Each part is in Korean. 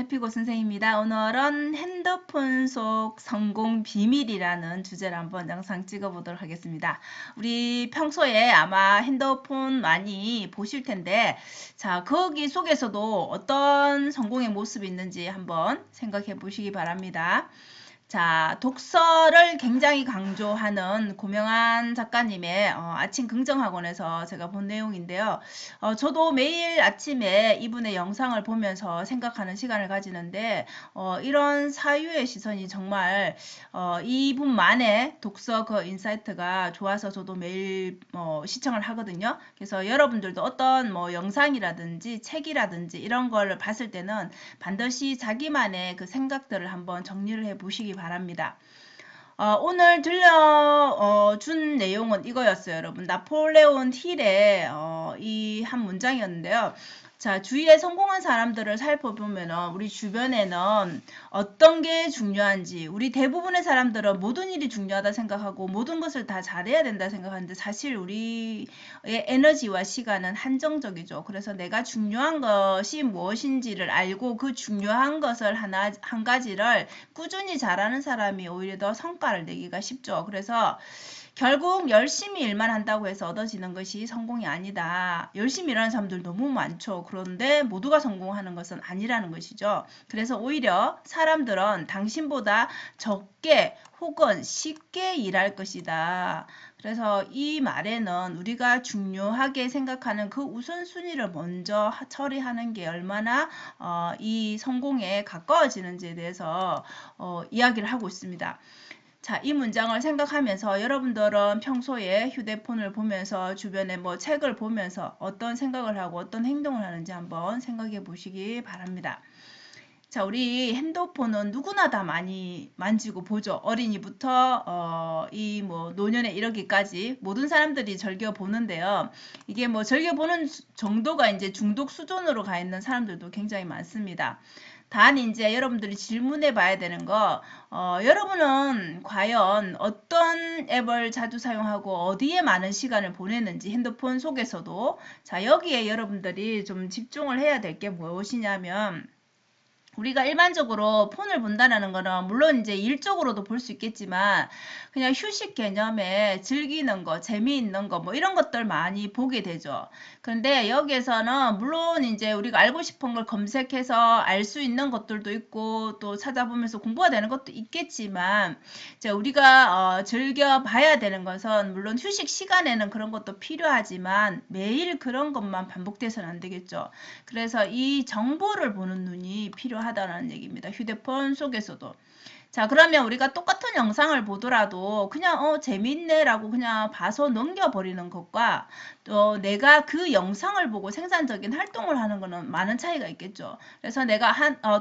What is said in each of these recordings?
해피고 선생입니다. 오늘은 핸드폰 속 성공 비밀이라는 주제를 한번 영상 찍어보도록 하겠습니다. 우리 평소에 아마 핸드폰 많이 보실 텐데, 자, 거기 속에서도 어떤 성공의 모습이 있는지 한번 생각해 보시기 바랍니다. 자, 독서를 굉장히 강조하는 고명한 작가님의 아침 긍정학원에서 제가 본 내용인데요. 저도 매일 아침에 이분의 영상을 보면서 생각하는 시간을 가지는데 이런 사유의 시선이 정말 이분만의 독서 그 인사이트가 좋아서 저도 매일 시청을 하거든요. 그래서 여러분들도 어떤 영상이라든지 책이라든지 이런 걸 봤을 때는 반드시 자기만의 그 생각들을 한번 정리를 해 보시기 바랍니다. 오늘 들려준 내용은 이거였어요, 여러분. 나폴레온 힐의 이 한 문장이었는데요. 자, 주위에 성공한 사람들을 살펴보면 우리 주변에는 어떤 게 중요한지, 우리 대부분의 사람들은 모든 일이 중요하다 생각하고 모든 것을 다 잘해야 된다 생각하는데 사실 우리의 에너지와 시간은 한정적이죠. 그래서 내가 중요한 것이 무엇인지를 알고 그 중요한 것을 한 가지를 꾸준히 잘하는 사람이 오히려 더 성과를 내기가 쉽죠. 그래서 결국 열심히 일만 한다고 해서 얻어지는 것이 성공이 아니다. 열심히 일하는 사람들 너무 많죠. 그런데 모두가 성공하는 것은 아니라는 것이죠. 그래서 오히려 사람들은 당신보다 적게 혹은 쉽게 일할 것이다. 그래서 이 말에는 우리가 중요하게 생각하는 그 우선순위를 먼저 처리하는 게 얼마나 이 성공에 가까워지는지에 대해서 이야기를 하고 있습니다. 자, 이 문장을 생각하면서 여러분들은 평소에 휴대폰을 보면서 주변에 책을 보면서 어떤 생각을 하고 어떤 행동을 하는지 한번 생각해 보시기 바랍니다. 자, 우리 핸드폰은 누구나 다 많이 만지고 보죠. 어린이부터 이 노년에 이르기까지 모든 사람들이 즐겨 보는데요. 이게 즐겨 보는 정도가 이제 중독 수준으로 가 있는 사람들도 굉장히 많습니다. 단 이제 여러분들이 질문해 봐야 되는 거 여러분은 과연 어떤 앱을 자주 사용하고 어디에 많은 시간을 보내는지 핸드폰 속에서도 자, 여기에 여러분들이 좀 집중을 해야 될 게 무엇이냐면 우리가 일반적으로 폰을 본다는 거는 물론 이제 일적으로도 볼 수 있겠지만 그냥 휴식 개념에 즐기는 거, 재미있는 거 이런 것들 많이 보게 되죠. 그런데 여기에서는 물론 이제 우리가 알고 싶은 걸 검색해서 알 수 있는 것들도 있고 또 찾아보면서 공부가 되는 것도 있겠지만 이제 우리가 즐겨 봐야 되는 것은 물론 휴식 시간에는 그런 것도 필요하지만 매일 그런 것만 반복돼서는 안 되겠죠. 그래서 이 정보를 보는 눈이 필요하다는 얘기입니다. 휴대폰 속에서도. 자, 그러면 우리가 똑같은 영상을 보더라도 그냥 재밌네 라고 그냥 봐서 넘겨버리는 것과 또 내가 그 영상을 보고 생산적인 활동을 하는 거는 많은 차이가 있겠죠. 그래서 내가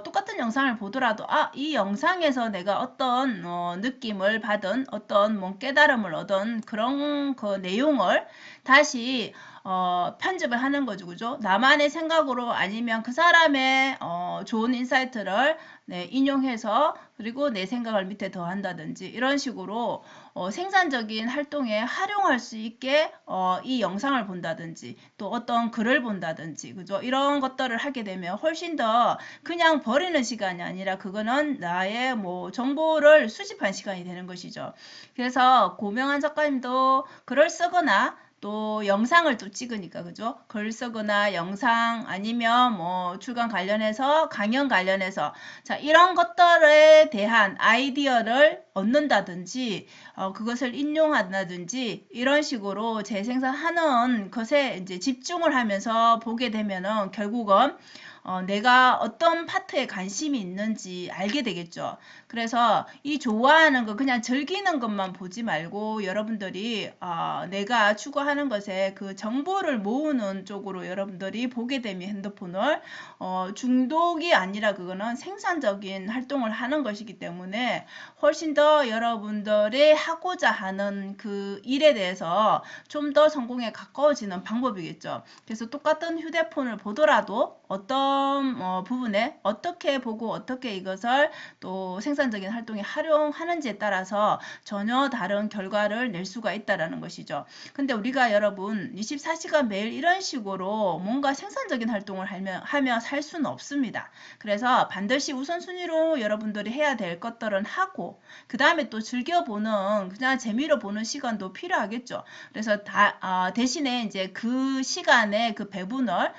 똑같은 영상을 보더라도 이 영상에서 내가 어떤 느낌을 받은 어떤 깨달음을 얻은 그런 그 내용을 다시 편집을 하는 거죠. 그죠? 나만의 생각으로 아니면 그 사람의 좋은 인사이트를 인용해서 그리고 내 생각을 밑에 더한다든지 이런 식으로 생산적인 활동에 활용할 수 있게 이 영상을 본다든지 또 어떤 글을 본다든지 그죠? 이런 것들을 하게 되면 훨씬 더 그냥 버리는 시간이 아니라 그거는 나의 정보를 수집한 시간이 되는 것이죠. 그래서 고명한 작가님도 글을 쓰거나 또 영상을 또 찍으니까 그죠? 글 쓰거나 영상 아니면 출간 관련해서 강연 관련해서 자 이런 것들에 대한 아이디어를 얻는다든지 그것을 인용한다든지 이런 식으로 재생산하는 것에 이제 집중을 하면서 보게 되면은 결국은 내가 어떤 파트에 관심이 있는지 알게 되겠죠. 그래서 이 좋아하는 거 그냥 즐기는 것만 보지 말고 여러분들이 내가 추구하는 것에 그 정보를 모으는 쪽으로 여러분들이 보게 되면 핸드폰을 중독이 아니라 그거는 생산적인 활동을 하는 것이기 때문에 훨씬 더 여러분들이 하고자 하는 그 일에 대해서 좀 더 성공에 가까워지는 방법이겠죠. 그래서 똑같은 휴대폰을 보더라도 어떤 부분에 어떻게 보고 어떻게 이것을 또 생산적인 활동에 활용하는지에 따라서 전혀 다른 결과를 낼 수가 있다라는 것이죠. 근데 우리가 여러분 24시간 매일 이런 식으로 뭔가 생산적인 활동을 하며 살 수는 없습니다. 그래서 반드시 우선순위로 여러분들이 해야 될 것들은 하고 그 다음에 또 즐겨보는 그냥 재미로 보는 시간도 필요하겠죠. 그래서 대신에 이제 그 시간에 그 배분을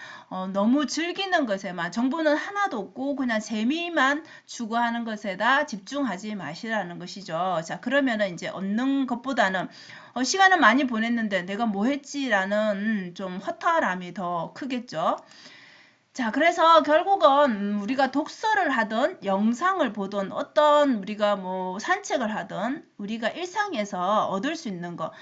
너무 즐기는 것에만 정보는 하나도 없고 그냥 재미만 추구하는 것에다 집중하지 마시라는 것이죠. 자, 그러면은 이제 얻는 것보다는 시간을 많이 보냈는데 내가 뭐 했지라는 좀 허탈함이 더 크겠죠. 자, 그래서 결국은 우리가 독서를 하든 영상을 보든 어떤 우리가 뭐 산책을 하든 우리가 일상에서 얻을 수 있는 거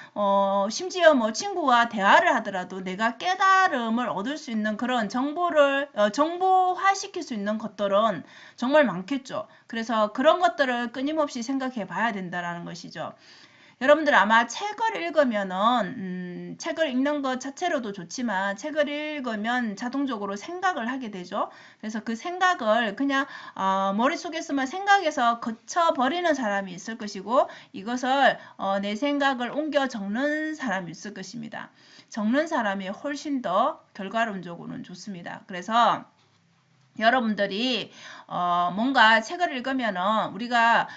심지어 뭐 친구와 대화를 하더라도 내가 깨달음을 얻을 수 있는 그런 정보를 정보화시킬 수 있는 것들은 정말 많겠죠. 그래서 그런 것들을 끊임없이 생각해 봐야 된다는 것이죠. 여러분들 아마 책을 읽으면은 책을 읽는 것 자체로도 좋지만 책을 읽으면 자동적으로 생각을 하게 되죠. 그래서 그 생각을 그냥 머릿속에서만 생각해서 거쳐버리는 사람이 있을 것이고 이것을 내 생각을 옮겨 적는 사람이 있을 것입니다. 적는 사람이 훨씬 더 결과론적으로는 좋습니다. 그래서 여러분들이 뭔가 책을 읽으면은 우리가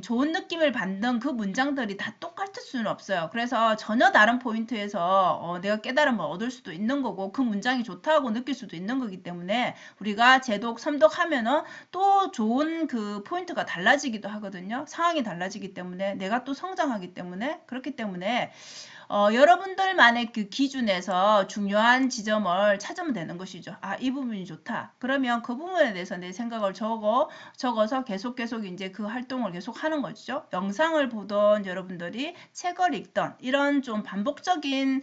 좋은 느낌을 받는 그 문장들이 다 똑같을 수는 없어요. 그래서 전혀 다른 포인트에서 내가 깨달음을 얻을 수도 있는 거고 그 문장이 좋다고 느낄 수도 있는 거기 때문에 우리가 재독, 섬독하면은 또 좋은 그 포인트가 달라지기도 하거든요. 상황이 달라지기 때문에 내가 또 성장하기 때문에 그렇기 때문에 여러분들만의 그 기준에서 중요한 지점을 찾으면 되는 것이죠. 이 부분이 좋다. 그러면 그 부분에 대해서 내 생각을 적어서 계속 이제 그 활동을 계속 하는 거죠. 영상을 보던 여러분들이 책을 읽던 이런 좀 반복적인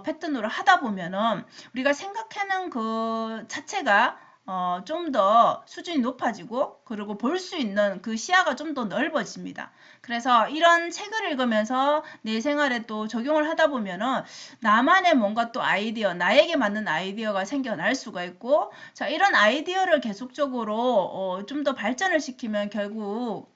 패턴으로 하다 보면은 우리가 생각하는 그 자체가 좀 더 수준이 높아지고 그리고 볼 수 있는 그 시야가 좀 더 넓어집니다. 그래서 이런 책을 읽으면서 내 생활에 또 적용을 하다 보면은 나만의 뭔가 또 아이디어, 나에게 맞는 아이디어가 생겨날 수가 있고 자, 이런 아이디어를 계속적으로 좀 더 발전을 시키면 결국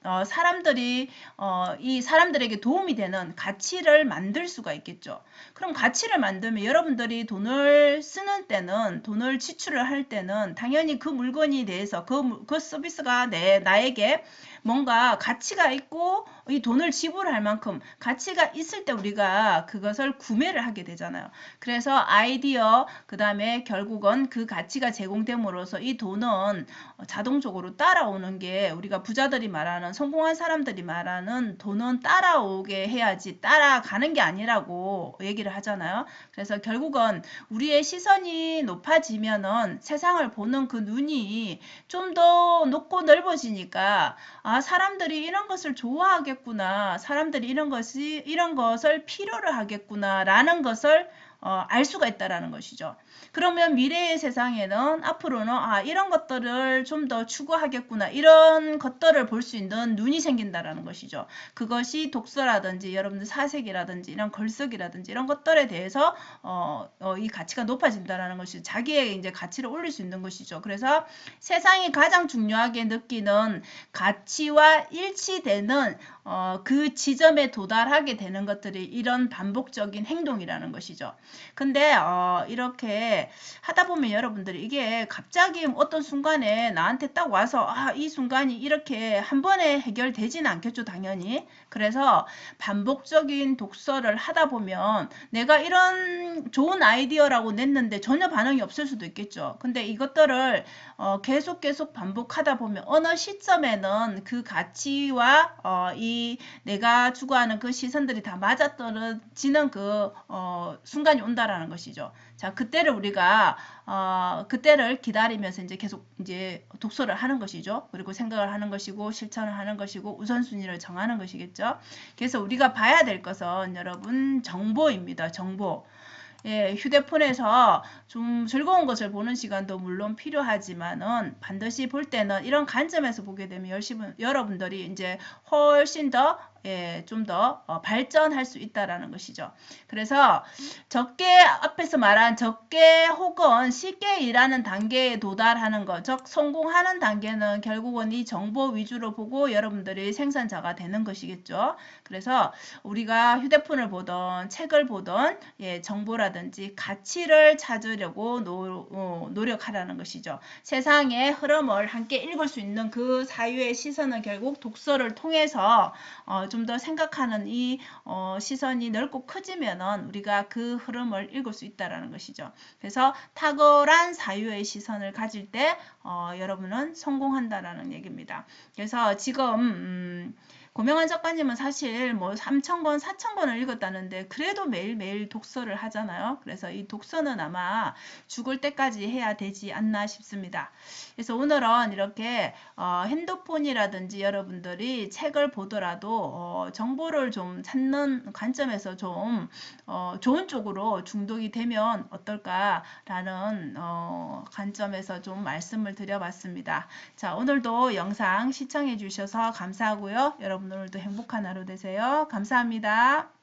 이 사람들에게 도움이 되는 가치를 만들 수가 있겠죠. 그럼 가치를 만들면 여러분들이 돈을 쓰는 때는 돈을 지출을 할 때는 당연히 그 물건에 대해서 그 서비스가 나에게 뭔가 가치가 있고 이 돈을 지불할 만큼 가치가 있을 때 우리가 그것을 구매를 하게 되잖아요. 그래서 아이디어 그 다음에 결국은 그 가치가 제공됨으로써 이 돈은 자동적으로 따라오는 게 우리가 부자들이 말하는 성공한 사람들이 말하는 돈은 따라오게 해야지 따라가는 게 아니라고 얘기를 하잖아요. 그래서 결국은 우리의 시선이 높아지면은 세상을 보는 그 눈이 좀 더 높고 넓어지니까 사람들이 이런 것을 좋아하겠구나. 사람들이 이런 것을 필요로 하겠구나. 라는 것을 알 수가 있다라는 것이죠. 그러면 미래의 세상에는 앞으로는 이런 것들을 좀 더 추구하겠구나. 이런 것들을 볼 수 있는 눈이 생긴다라는 것이죠. 그것이 독서라든지 여러분들 사색이라든지 이런 글쓰기라든지 이런 것들에 대해서 이 가치가 높아진다라는 것이 자기의 이제 가치를 올릴 수 있는 것이죠. 그래서 세상이 가장 중요하게 느끼는 가치와 일치되는 그 지점에 도달하게 되는 것들이 이런 반복적인 행동이라는 것이죠. 근데 이렇게 하다 보면 여러분들이 이게 갑자기 어떤 순간에 나한테 딱 와서 이 순간이 이렇게 한 번에 해결되지는 않겠죠, 당연히. 그래서 반복적인 독서를 하다 보면 내가 이런 좋은 아이디어라고 냈는데 전혀 반응이 없을 수도 있겠죠. 근데 이것들을 계속 반복하다 보면 어느 시점에는 그 가치와 이 내가 추구하는 그 시선들이 다 맞아떨어지는 그 순간이 온다라는 것이죠. 자, 그때를 우리가 그때를 기다리면서 이제 계속 이제 독서를 하는 것이죠. 그리고 생각을 하는 것이고 실천을 하는 것이고 우선순위를 정하는 것이겠죠. 그래서 우리가 봐야 될 것은 여러분 정보입니다. 정보. 예, 휴대폰에서 좀 즐거운 것을 보는 시간도 물론 필요하지만은 반드시 볼 때는 이런 관점에서 보게 되면 여러분들이 이제 훨씬 더 좀 더 발전할 수 있다라는 것이죠. 그래서 적게 앞에서 말한 적게 혹은 쉽게 일하는 단계에 도달하는 것, 즉 성공하는 단계는 결국은 이 정보 위주로 보고 여러분들이 생산자가 되는 것이겠죠. 그래서 우리가 휴대폰을 보던 책을 보던 정보라든지 가치를 찾으려고 노력하라는 것이죠. 세상의 흐름을 함께 읽을 수 있는 그 사유의 시선은 결국 독서를 통해서 좀 더 생각하는 이 시선이 넓고 커지면은 우리가 그 흐름을 읽을 수 있다라는 것이죠. 그래서 탁월한 사유의 시선을 가질 때 여러분은 성공한다라는 얘기입니다. 그래서 지금 고명환 작가님은 사실 뭐 3,000권, 4,000권을 읽었다는데 그래도 매일매일 독서를 하잖아요. 그래서 이 독서는 아마 죽을 때까지 해야 되지 않나 싶습니다. 그래서 오늘은 이렇게 핸드폰이라든지 여러분들이 책을 보더라도 정보를 좀 찾는 관점에서 좀 좋은 쪽으로 중독이 되면 어떨까라는 관점에서 좀 말씀을 드려봤습니다. 자, 오늘도 영상 시청해 주셔서 감사하고요. 여러분 오늘도 행복한 하루 되세요. 감사합니다.